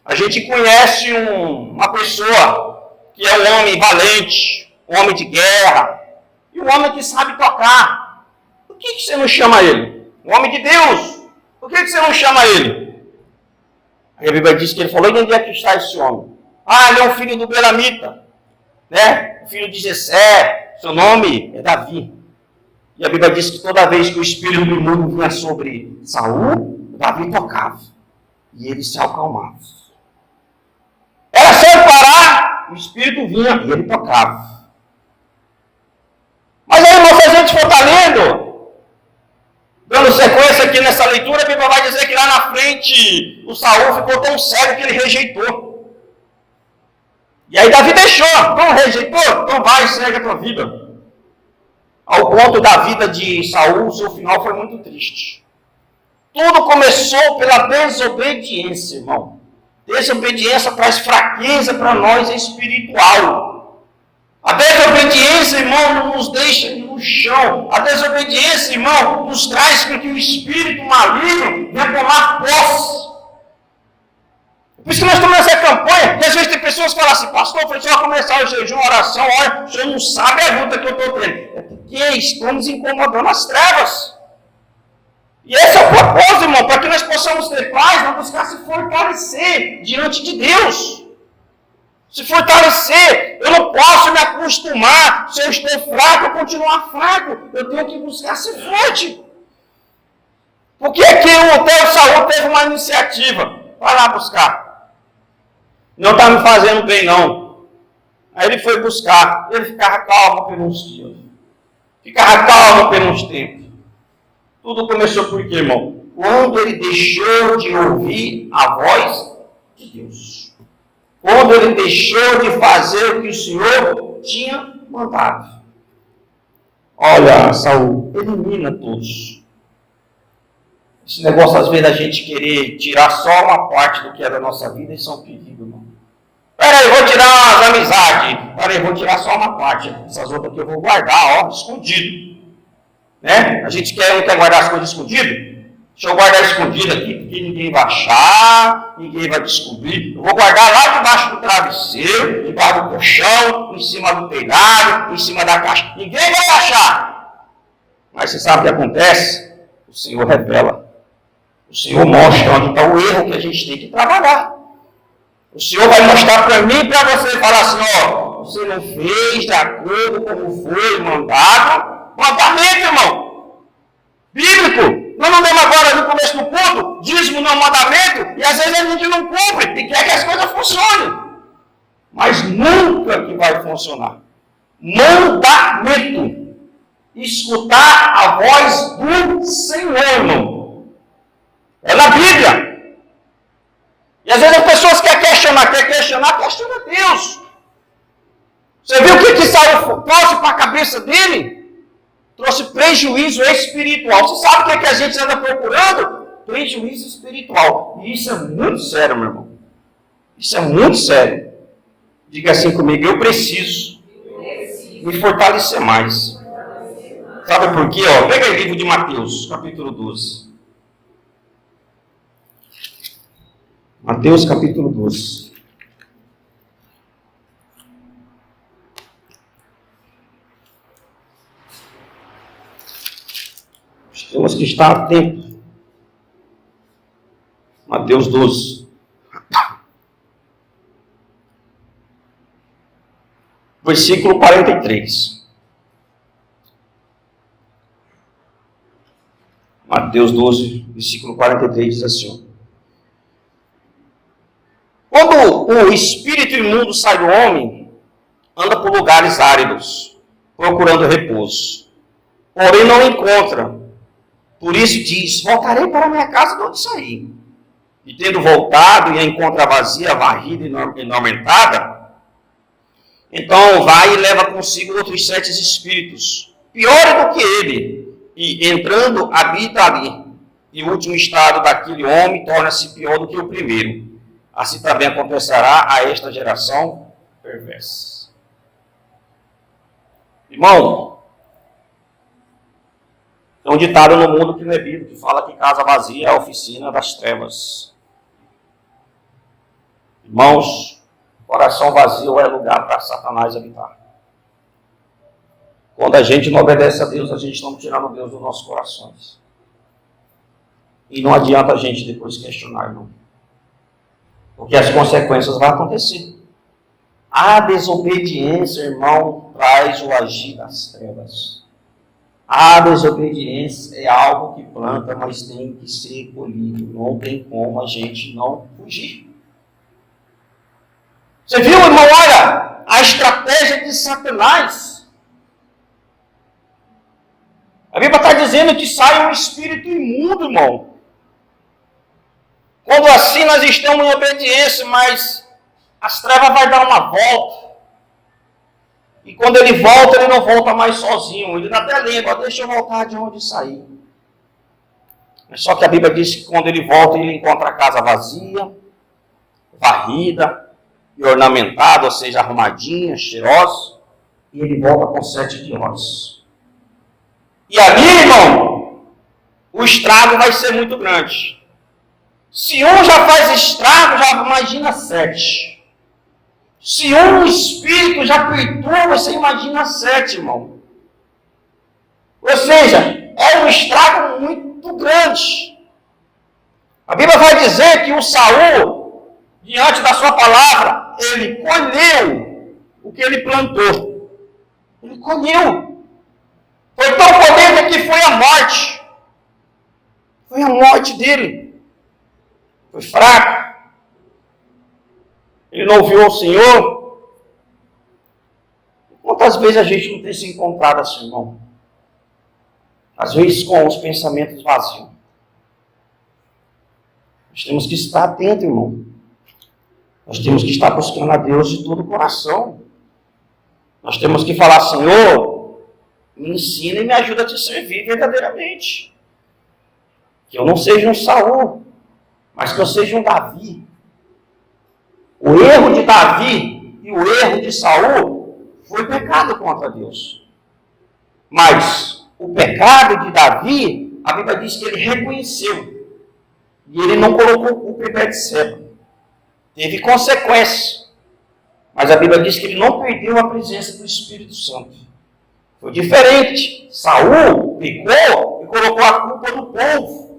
a gente conhece uma pessoa que é um homem valente, um homem de guerra, e um homem que sabe tocar. Por que você não chama ele? Um homem de Deus. Por que você não chama ele? Aí a Bíblia diz que ele falou: e onde é que está esse homem? Ah, ele é um filho do belamita, né? Filho de Jessé, seu nome é Davi. E a Bíblia diz que toda vez que o espírito do mundo vinha sobre Saul, Davi tocava. E ele se acalmava. Era só ele parar, o espírito vinha e ele tocava. Mas aí, irmão, se a gente for estar lendo, dando sequência aqui nessa leitura, a Bíblia vai dizer que lá na frente o Saul ficou tão cego que ele rejeitou. E aí Davi deixou. Não rejeitou? Então vai, segue a tua vida. Ao ponto da vida de Saul, o seu final foi muito triste. Tudo começou pela desobediência, irmão. Desobediência traz fraqueza para nós espiritual. A desobediência, irmão, não nos deixa no chão. A desobediência, irmão, nos traz para que o espírito maligno venha tomar posse. Por isso que nós estamos nessa campanha, e às vezes tem pessoas que falam assim, pastor, foi só começar o jejum, a oração, olha, o senhor não sabe a luta que eu estou tendo. É porque estamos incomodando as trevas. E esse é o propósito, irmão, para que nós possamos ter paz, nós buscar se fortalecer diante de Deus. Se fortalecer, eu não posso me acostumar, se eu estou fraco, eu continuar fraco. Eu tenho que buscar ser forte. Por que que o Hotel Saúde teve uma iniciativa? Vai lá buscar. Não está me fazendo bem, não. Aí ele foi buscar. Ele ficava calmo por uns dias. Ficava calmo por uns tempos. Tudo começou por quê, irmão? Quando ele deixou de ouvir a voz de Deus. Quando ele deixou de fazer o que o Senhor tinha mandado. Olha, Saul, elimina todos. Esse negócio, às vezes, da gente querer tirar só uma parte do que é da nossa vida, isso é um perigo, irmão. Peraí, vou tirar as amizades. Peraí, vou tirar só uma parte. Essas outras aqui eu vou guardar, ó, escondido. Né? A gente quer guardar as coisas escondidas. Deixa eu guardar escondido aqui, porque ninguém vai achar, ninguém vai descobrir. Eu vou guardar lá debaixo do travesseiro, debaixo do colchão, em cima do telhado, em cima da caixa. Ninguém vai achar. Mas você sabe o que acontece? O Senhor revela. O Senhor mostra onde está o erro que a gente tem que trabalhar. O Senhor vai mostrar para mim e para você e falar assim, ó, você não fez de acordo com como foi mandado. Mandamento, irmão. Bíblico. Nós mandamos agora no começo do culto, dízimo não mandamento, e às vezes a gente não cumpre e quer que as coisas funcionem. Mas nunca que vai funcionar. Mandamento. Escutar a voz do Senhor, irmão. É na Bíblia. E às vezes as pessoas querem questionar Deus. Você viu o que Saul trouxe para a cabeça dele? Trouxe prejuízo espiritual. Você sabe o que a gente anda procurando? Prejuízo espiritual. E isso é muito sério, meu irmão. Isso é muito sério. Diga assim comigo, eu preciso me fortalecer mais. Sabe por quê? Ó, pega o livro de Mateus, capítulo 12. Mateus, capítulo 12. Temos que estar atentos. Mateus 12. Versículo 43. Mateus 12, versículo 43 diz assim: quando o espírito imundo sai do homem, anda por lugares áridos, procurando repouso. Porém não encontra. Por isso diz, voltarei para a minha casa de onde saí. E tendo voltado e a encontra vazia, varrida e enormentada, então vai e leva consigo outros 7 espíritos, piores do que ele, e entrando habita ali. E o último estado daquele homem torna-se pior do que o primeiro. Assim também acontecerá a esta geração perversa. Irmão, tem um ditado no mundo que não é bíblico, que fala que casa vazia é a oficina das trevas. Irmãos, coração vazio é lugar para Satanás habitar. Quando a gente não obedece a Deus, a gente está tirando Deus dos nossos corações. E não adianta a gente depois questionar, não. Porque as consequências vão acontecer. A desobediência, irmão, traz o agir das trevas. A desobediência é algo que planta, mas tem que ser colhido. Não tem como a gente não fugir. Você viu, irmão, olha, a estratégia de Satanás. A Bíblia está dizendo que sai um espírito imundo, irmão. Quando assim nós estamos em obediência, mas as trevas vai dar uma volta. E quando ele volta, ele não volta mais sozinho. Ele até lembra, deixa eu voltar de onde saí. Só que a Bíblia diz que quando ele volta, ele encontra a casa vazia, varrida e ornamentada, ou seja, arrumadinha, cheirosa, e ele volta com 7 piores. E ali, irmão, o estrago vai ser muito grande. Se um já faz estrago, já imagina 7. Se um espírito já perturba, você imagina 7, irmão. Ou seja, é um estrago muito grande. A Bíblia vai dizer que o Saul, diante da sua palavra, ele colheu o que ele plantou. Ele colheu. Foi tão polêmico que foi a morte. Foi a morte dele. Foi fraco. Ele não ouviu o Senhor. Quantas vezes a gente não tem se encontrado assim, irmão? Às vezes com os pensamentos vazios. Nós temos que estar atentos, irmão. Nós temos que estar buscando a Deus de todo o coração. Nós temos que falar, Senhor, me ensina e me ajuda a te servir verdadeiramente. Que eu não seja um Saul, mas que eu seja um Davi. O erro de Davi e o erro de Saul foi pecado contra Deus. Mas o pecado de Davi, a Bíblia diz que ele reconheceu. E ele não colocou culpa em Betseba. Teve consequências. Mas a Bíblia diz que ele não perdeu a presença do Espírito Santo. Foi diferente. Saul pecou e colocou a culpa no povo.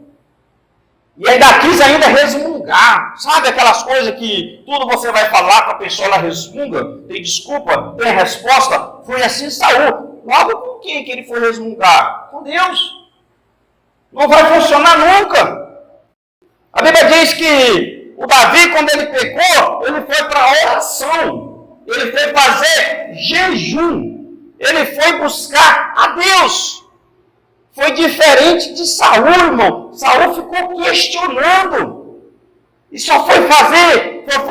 E ainda quis ainda resmungar. Sabe aquelas coisas que tudo você vai falar com a pessoa, ela resmunga, tem desculpa, tem resposta? Foi assim Saul. Logo com quem que ele foi resmungar? Com Deus. Não vai funcionar nunca. A Bíblia diz que o Davi, quando ele pecou, ele foi para a oração. Ele foi fazer jejum. Ele foi buscar a Deus. Foi diferente de Saul, irmão. Saul ficou questionando. E só foi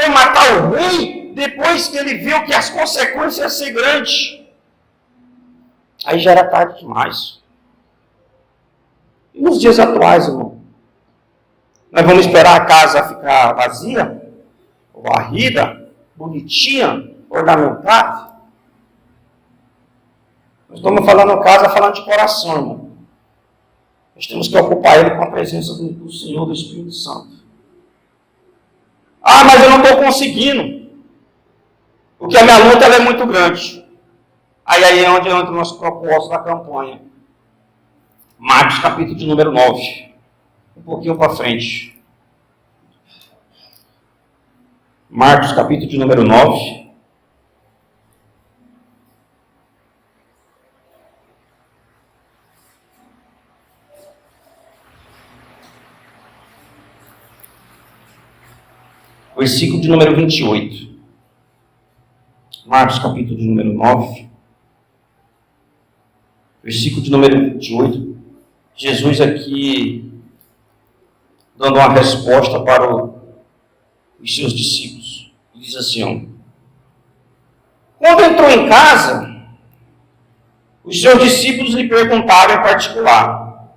matar o rei, depois que ele viu que as consequências iam ser grandes. Aí já era tarde demais. E nos dias atuais, irmão? Nós vamos esperar a casa ficar vazia, varrida, bonitinha, ornamentada? Nós estamos falando casa, falando de coração, irmão. Nós temos que ocupar ele com a presença do Senhor, do Espírito Santo. Ah, mas eu não estou conseguindo. Porque a minha luta ela é muito grande. Aí é onde entra o nosso propósito da campanha. Marcos capítulo de número 9. Um pouquinho para frente. Marcos capítulo de número 9. Versículo de número 28. Marcos capítulo de número 9. Versículo de número 28. Jesus aqui dando uma resposta para os seus discípulos. Ele diz assim, ó, quando entrou em casa, os seus discípulos lhe perguntaram em particular,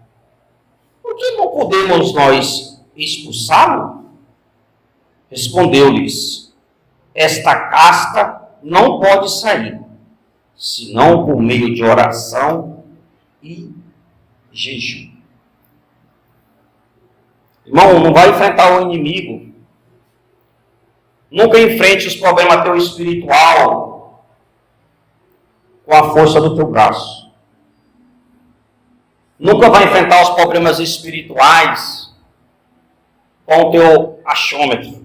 por que não podemos nós expulsá-lo? Respondeu-lhes, esta casta não pode sair, senão por meio de oração e jejum. Irmão, não vai enfrentar o inimigo. Nunca enfrente os problemas teu espiritual com a força do teu braço. Nunca vai enfrentar os problemas espirituais com o teu achômetro.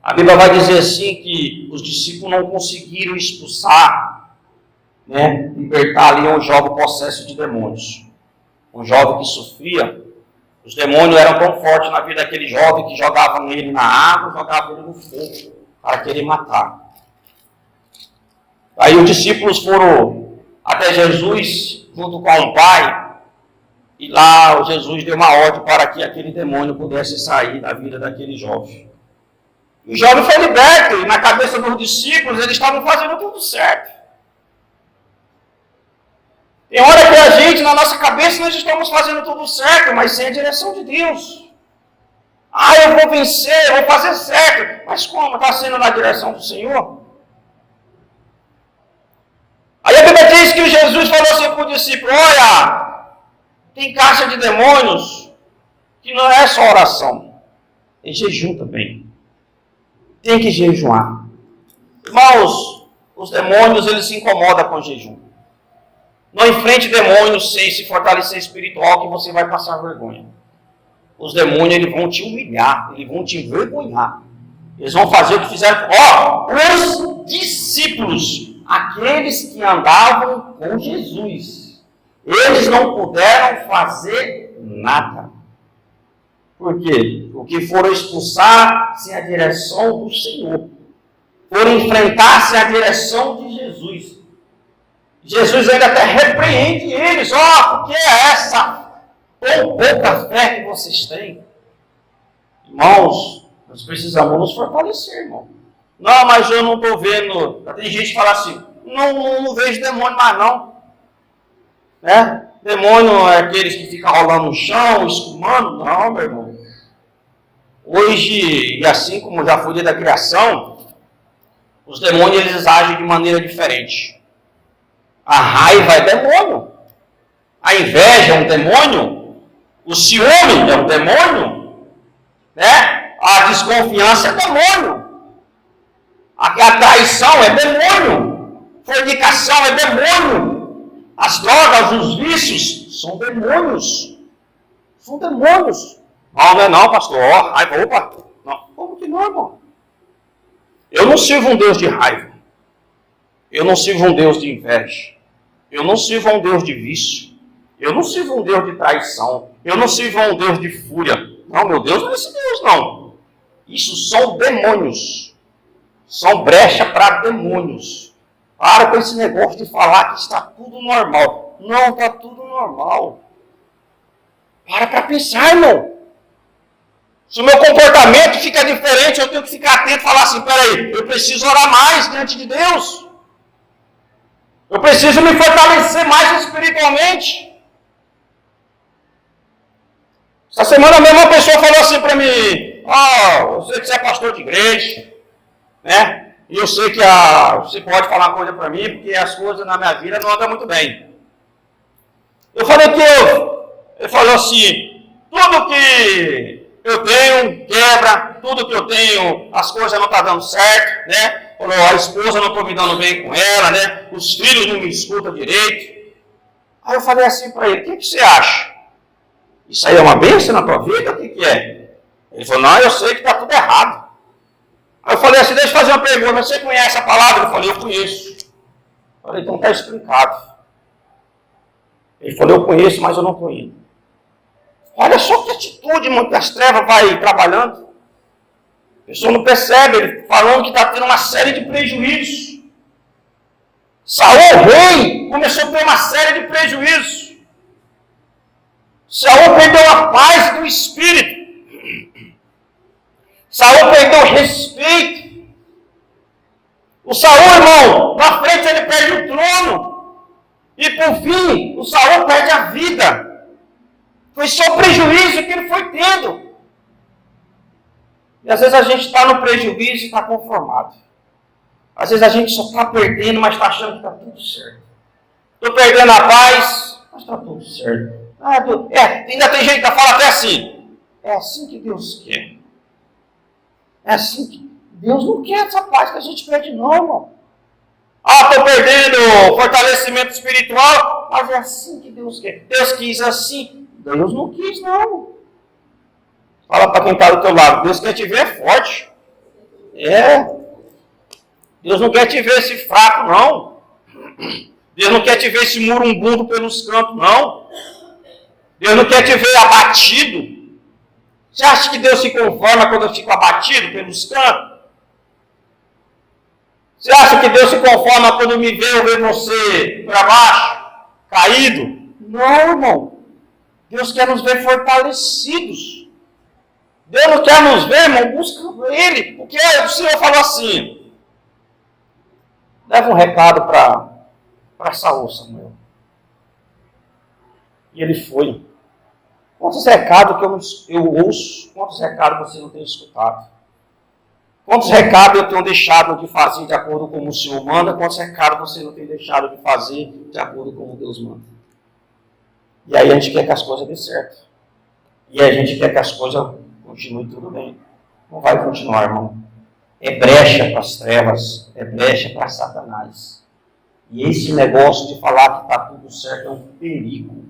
A Bíblia vai dizer assim que os discípulos não conseguiram expulsar, libertar ali um jovem possesso de demônios. Um jovem que sofria. Os demônios eram tão fortes na vida daquele jovem que jogavam ele na água, jogavam ele no fogo, para querer matar. Aí os discípulos foram até Jesus, junto com o pai, e lá Jesus deu uma ordem para que aquele demônio pudesse sair da vida daquele jovem. O jovem foi liberto, e na cabeça dos discípulos eles estavam fazendo tudo certo. Tem hora que a gente, na nossa cabeça, nós estamos fazendo tudo certo, mas sem a direção de Deus. Ah, eu vou vencer, eu vou fazer certo. Mas como? Está sendo na direção do Senhor? Aí a Bíblia diz que Jesus falou assim para o discípulo: olha, tem caixa de demônios que não é só oração, é jejum também. Tem que jejuar. Irmãos, os demônios, eles se incomodam com o jejum. Não enfrente demônios sem se fortalecer espiritual, que você vai passar vergonha. Os demônios, eles vão te humilhar, eles vão te envergonhar. Eles vão fazer o que fizeram. Os discípulos, aqueles que andavam com Jesus, eles não puderam fazer nada. Por quê? Porque foram expulsar sem a direção do Senhor. Foram enfrentar sem a direção de Jesus. Jesus ainda até repreende eles. Porque é essa tão pouca fé que vocês têm? Irmãos, nós precisamos nos fortalecer, irmão. Não, mas eu não estou vendo. Tem gente que fala assim: não vejo demônio mais não. Né? Demônio é aqueles que ficam rolando no chão, escumando. Não, meu irmão. Hoje, e assim como já foi desde a criação, os demônios, eles agem de maneira diferente. A raiva é demônio. A inveja é um demônio. O ciúme é um demônio. Né? A desconfiança é demônio. A traição é demônio. Fornicação é demônio. As drogas, os vícios são demônios. São demônios. Não é não, pastor. Raiva, opa. Não. Como que não, irmão? Eu não sirvo um Deus de raiva. Eu não sirvo um Deus de inveja. Eu não sirvo um Deus de vício. Eu não sirvo um Deus de traição. Eu não sirvo um Deus de fúria. Não, meu Deus não é esse Deus, não. Isso são demônios. São brecha para demônios. Para com esse negócio de falar que está tudo normal. Não, está tudo normal. Para pensar, irmão. Se o meu comportamento fica diferente, eu tenho que ficar atento e falar assim: peraí, eu preciso orar mais diante de Deus. Eu preciso me fortalecer mais espiritualmente. Essa semana mesmo uma pessoa falou assim para mim: eu sei que você é pastor de igreja, né? E eu sei que você pode falar uma coisa para mim, porque as coisas na minha vida não andam muito bem. Eu falei que ele falou assim: tudo que eu tenho quebra, tudo que eu tenho, as coisas não estão dando certo, né? A esposa não estou me dando bem com ela, né? Os filhos não me escutam direito. Aí eu falei assim para ele: o que você acha? Isso aí é uma bênção na tua vida? O que é? Ele falou: não, eu sei que está tudo errado. Aí eu falei assim: deixa eu fazer uma pergunta, você conhece a palavra? Ele falou: eu conheço. Eu falei: então está explicado. Ele falou: eu conheço, mas eu não estou indo. Olha só que atitude, irmão, que as trevas vai trabalhando. A pessoa não percebe, ele falando que está tendo uma série de prejuízos. Saul, o rei, começou a ter uma série de prejuízos. Saul perdeu a paz do espírito. Saul perdeu o respeito. O Saul, irmão, na frente ele perde o trono. E por fim, o Saul perde a vida. Foi só o prejuízo que ele foi tendo. E às vezes a gente está no prejuízo e está conformado. Às vezes a gente só está perdendo, mas está achando que está tudo certo. Estou perdendo a paz, mas está tudo certo. Ainda tem gente que fala até assim: é assim que Deus quer. É assim que Deus não quer essa paz que a gente perde, não, irmão. Estou perdendo fortalecimento espiritual, mas é assim que Deus quer. Deus quis assim. Deus não quis, não. Fala para quem está do teu lado: Deus quer te ver forte. Deus não quer te ver esse fraco, não. Deus não quer te ver esse murumbundo pelos cantos, não. Deus não quer te ver abatido. Você acha que Deus se conforma quando eu fico abatido pelos cantos? Você acha que Deus se conforma quando me vê ou vê você para baixo, caído? Não, irmão. Deus quer nos ver fortalecidos. Deus não quer nos ver, irmão, buscando Ele. Porque o Senhor falou assim: leva um recado para Saul, Samuel. E ele foi. Quantos recados que eu ouço, quantos recados você não tem escutado? Quantos recados eu tenho deixado de fazer de acordo com o Senhor manda, quantos recados você não tem deixado de fazer de acordo com o Deus manda? E aí a gente quer que as coisas dêem certo. E aí a gente quer que as coisas continuem tudo bem. Não vai continuar, irmão. É brecha para as trevas, é brecha para Satanás. E esse negócio de falar que está tudo certo é um perigo.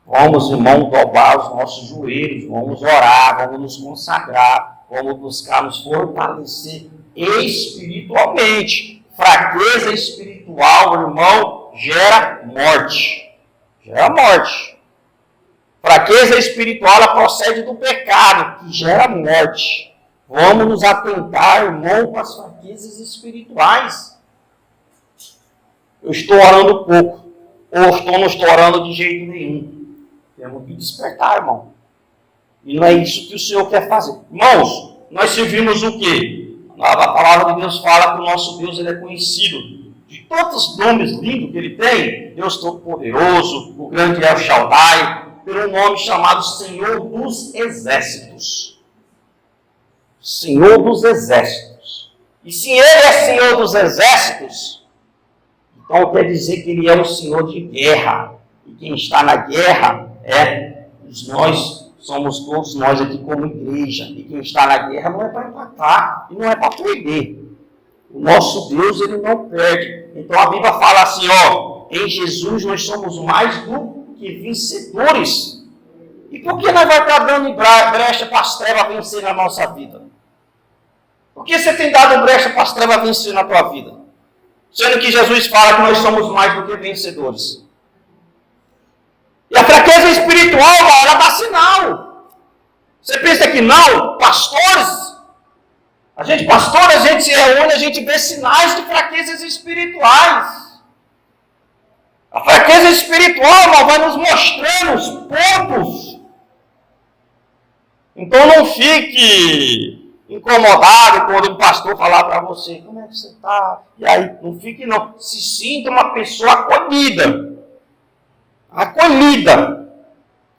Vamos, irmão, dobrar os nossos joelhos, vamos orar, vamos nos consagrar, vamos buscar nos fortalecer espiritualmente. Fraqueza espiritual, irmão, gera morte. Gera morte. Fraqueza espiritual, ela procede do pecado, que gera morte. Vamos nos atentar, irmão, com as fraquezas espirituais. Eu estou orando pouco, ou não estou orando de jeito nenhum. Temos que despertar, irmão. E não é isso que o Senhor quer fazer. Irmãos, nós servimos o quê? A palavra de Deus fala que o nosso Deus ele é conhecido de tantos nomes lindos que ele tem. Deus Todo-Poderoso, o grande El Shaddai, pelo nome chamado Senhor dos Exércitos. Senhor dos Exércitos. E se ele é Senhor dos Exércitos, então quer dizer que ele é o Senhor de guerra. E quem está na guerra somos todos nós aqui como igreja. E quem está na guerra não é para empatar e não é para perder. O nosso Deus, ele não perde. Então a Bíblia fala assim, em Jesus nós somos mais do que vencedores. E por que nós vai estar dando brecha para as trevas vencer na nossa vida? Por que você tem dado brecha para as trevas vencer na tua vida? Sendo que Jesus fala que nós somos mais do que vencedores. E a fraqueza espiritual, ela dá sinal. Você pensa que não? Pastores? A gente se reúne, a gente vê sinais de fraquezas espirituais. A fraqueza espiritual, irmão, vai nos mostrando os pontos. Então não fique incomodado quando o pastor falar para você, como é que você está? E aí, não fique não. Se sinta uma pessoa acolhida. Acolhida.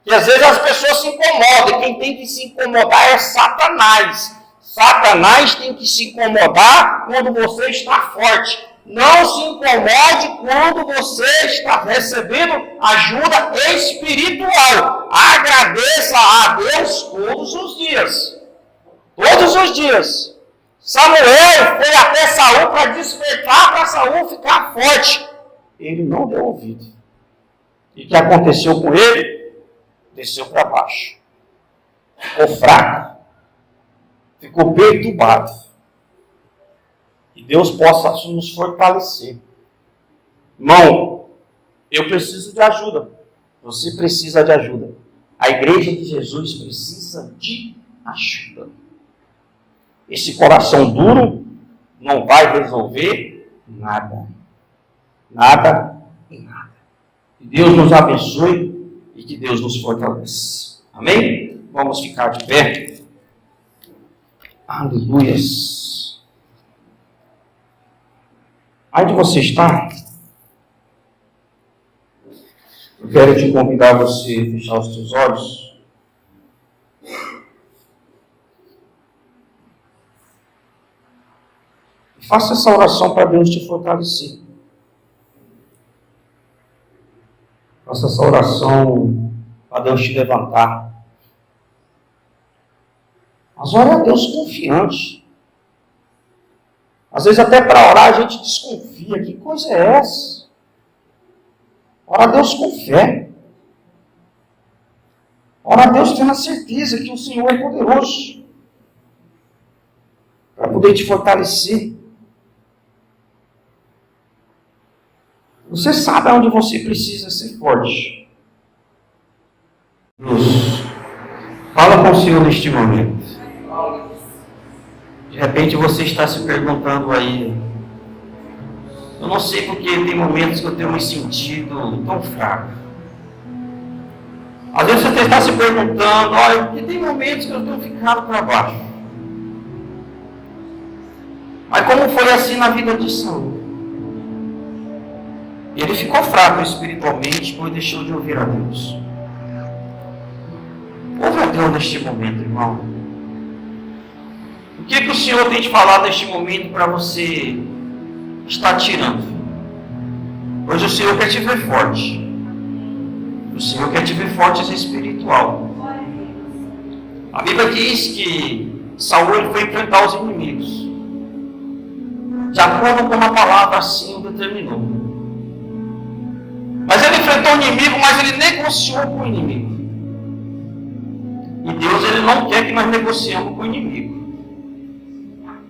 E às vezes as pessoas se incomodam. E quem tem que se incomodar é Satanás. Satanás tem que se incomodar quando você está forte. Não se incomode quando você está recebendo ajuda espiritual. Agradeça a Deus todos os dias. Todos os dias. Samuel foi até Saul para despertar para Saul ficar forte. Ele não deu ouvido. E o que aconteceu com ele? Desceu para baixo. Ficou fraco. Ficou perturbado. Que Deus possa nos fortalecer. Irmão, eu preciso de ajuda. Você precisa de ajuda. A igreja de Jesus precisa de ajuda. Esse coração duro não vai resolver nada. Nada e nada. Que Deus nos abençoe e que Deus nos fortaleça. Amém? Vamos ficar de pé. Aleluias. Onde você está? Eu quero te convidar a você a fechar os seus olhos. E faça essa oração para Deus te fortalecer. Faça essa oração para Deus te levantar. Mas ore a Deus confiante. Às vezes até para orar a gente desconfia. Que coisa é essa? Ora a Deus com fé. Ora a Deus tendo a certeza que o Senhor é poderoso. Para poder te fortalecer. Você sabe onde você precisa ser forte. Deus, fala com o Senhor neste momento. De repente você está se perguntando aí, eu não sei porque tem momentos que eu tenho me sentido tão fraco. Às vezes você está se perguntando, olha, porque tem momentos que eu tenho ficado para baixo. Mas como foi assim na vida de Saul? Ele ficou fraco espiritualmente, pois deixou de ouvir a Deus. o Deus neste momento, irmão? O que o Senhor tem te falado neste momento para você estar tirando? Hoje o Senhor quer te ver forte. O Senhor quer te ver forte espiritual. A Bíblia diz que Saul ele foi enfrentar os inimigos, de acordo com a palavra assim o determinou. Mas ele enfrentou o inimigo, mas ele negociou com o inimigo. E Deus ele não quer que nós negociemos com o inimigo.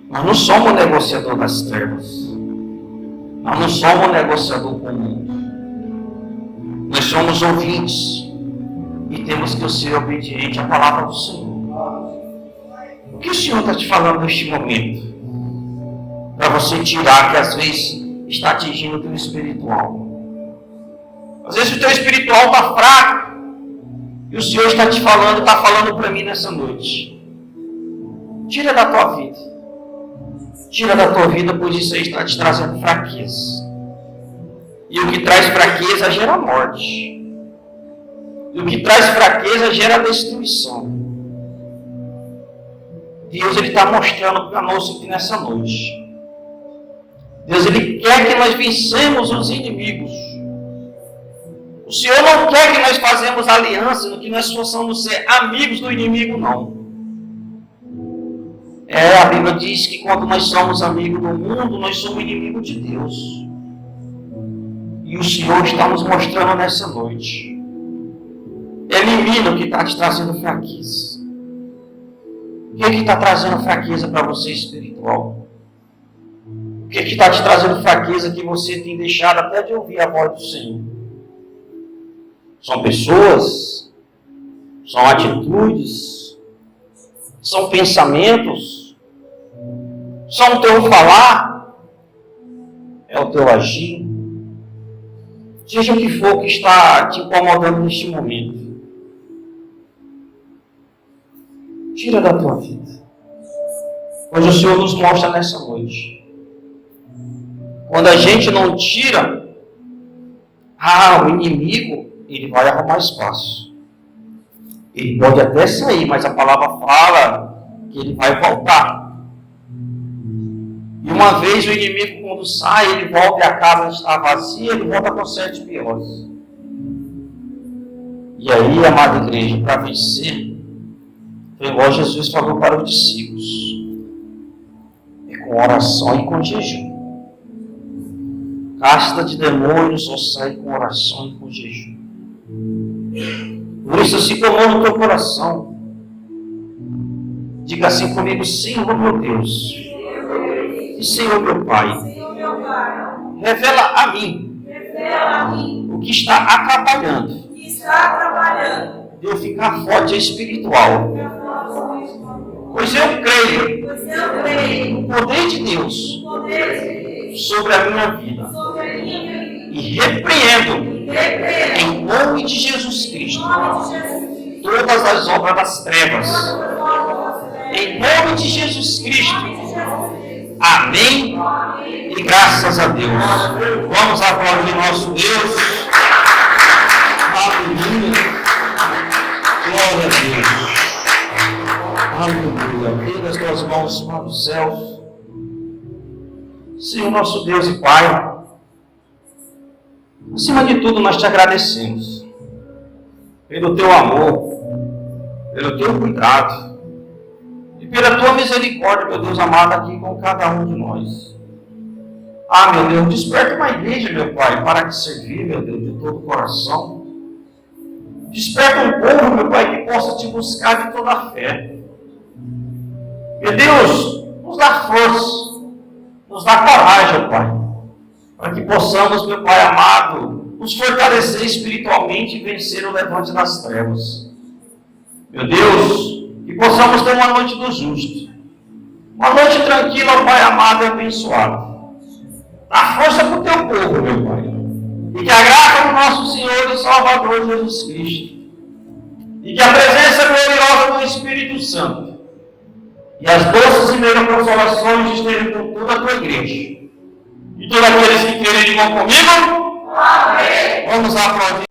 Nós não somos negociador das trevas. Nós não somos negociador com o mundo. Nós somos ouvintes e temos que ser obedientes à palavra do Senhor. O que o Senhor está te falando neste momento? Para você tirar, que às vezes está atingindo o teu espiritual. Às vezes o teu espiritual está fraco e o Senhor está te falando, está falando para mim nessa noite. Tira da tua vida. Tira da tua vida, pois isso aí está te trazendo fraqueza. E o que traz fraqueza gera morte. E o que traz fraqueza gera destruição. Deus ele está mostrando para nós aqui nessa noite. Deus ele quer que nós vencemos os inimigos. O Senhor não quer que nós façamos aliança, que nós possamos ser amigos do inimigo, não. A Bíblia diz que quando nós somos amigos do mundo, nós somos inimigos de Deus. E o Senhor está nos mostrando nessa noite. Elimina o que está te trazendo fraqueza. O que está trazendo fraqueza para você espiritual? O que está te trazendo fraqueza que você tem deixado até de ouvir a voz do Senhor? São pessoas? São atitudes? São pensamentos? São o teu falar? É o teu agir? Seja o que for que está te incomodando neste momento. Tira da tua vida. Pois o Senhor nos mostra nessa noite. Quando a gente não tira, o inimigo, ele vai arrumar espaço. Ele pode até sair, mas a palavra fala que ele vai voltar. E uma vez o inimigo, quando sai, ele volta e a casa está vazia, ele volta com 7 piores. E aí, amada igreja, para vencer, foi igual Jesus falou para os discípulos: é com oração e com jejum. Casta de demônios só sai com oração e com jejum. Por isso, se colou no teu coração, diga assim comigo: Senhor meu Deus e Senhor meu Pai, revela a mim o que está atrapalhando de eu ficar forte espiritual. Pois eu creio no poder de Deus sobre a minha vida. E repreendo, em nome de Jesus Cristo, todas as obras das trevas. Em nome de Jesus Cristo. Amém. E graças a Deus. Vamos aplaudir nosso Deus. Aleluia. Glória a Deus. Aleluia. Erga as tuas mãos para os céus. Senhor nosso Deus e Pai, acima de tudo nós te agradecemos pelo teu amor, pelo teu cuidado e pela tua misericórdia, meu Deus amado, aqui com cada um de nós. Meu Deus, desperta uma igreja, meu Pai, para te servir, meu Deus, de todo o coração. Desperta um povo, meu Pai, que possa te buscar de toda a fé. Meu Deus, nos dá força, nos dá coragem, Pai, para que possamos, meu Pai amado, nos fortalecer espiritualmente e vencer o levante das trevas. Meu Deus, que possamos ter uma noite do justo, uma noite tranquila, Pai amado e abençoado. Dá força para o teu povo, meu Pai, e que a graça do nosso Senhor e Salvador Jesus Cristo, e que a presença gloriosa do Espírito Santo e as doces e meras consolações estejam com toda a tua igreja. E todos aqueles que querem, digam comigo. Amém. Vamos aplaudir.